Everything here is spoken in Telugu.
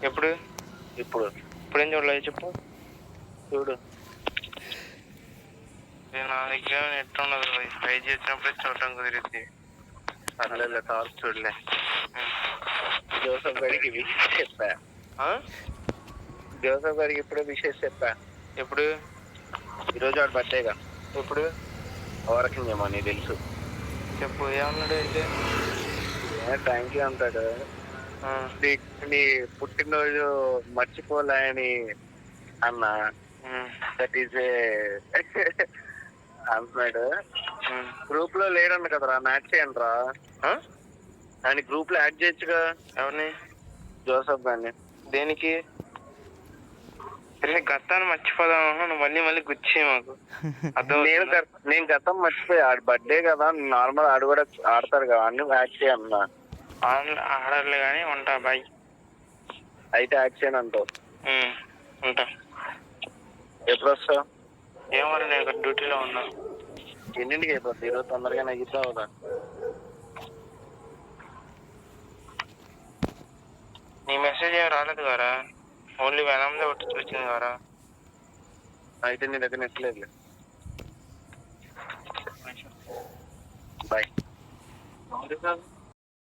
ఎప్పుడు ఇప్పుడు ఇప్పుడేం చూడలేదు చెప్పు. చూడు. నా దగ్గర నెట్ ఉండదు, ట్రై చేసినప్పుడే చూడటం కుదిరిద్ది. అట్లా టార్చ్ చూడలే. జోసఫ్ గారికి విషెస్ చెప్పా. జోసఫ్ గారికి ఇప్పుడే విషెస్ చెప్పా. ఎప్పుడు? ఈరోజు వాడు బర్త్డేగా. ఎప్పుడు? ఓరకిందేమో నీకు తెలుసు. చెప్పు, ఏమన్నాడు అయితే? థ్యాంక్ యూ అంటాడు. నీ పుట్టినరోజు మర్చిపోలే అని అన్న. దట్ ఈస్ అంటున్నాడు. గ్రూప్ లో లేడన్న కదరా, యాడ్ చేయండి రా. ఆయన గ్రూప్ లో యాడ్ చేయొచ్చుగా. ఎవరిని? జోసఫ్ గారిని. దేనికి? గతాన్ని మర్చిపోదాం, నువ్వు మళ్ళీ మళ్ళీ గుచ్చి మాకు. నేను గతం మర్చిపోయా. ఆడు బర్త్డే కదా, నార్మల్ ఆడు కూడా ఆడతాడు కదా, అన్ని యాడ్ చేయన్నా. ఆడలే కానీ ఉంటా. బాయ్. అయితే యాడ్ చేయను అంటావు. ఉంటా. ఎప్పుడు వస్తావు? ఏమో, నేను డ్యూటీలో ఉన్నా. ఎన్నింటికి అయిపోద్ది ఈరోజు? తొందరగా నగ్గిద్దావు కదా. నీ మెసేజ్ ఏం రాలేదు కదా, ఓన్లీ వెనందే ఒకటి వచ్చింది కదా. అయితే నీ దగ్గర నెట్లేదు. బాయ్.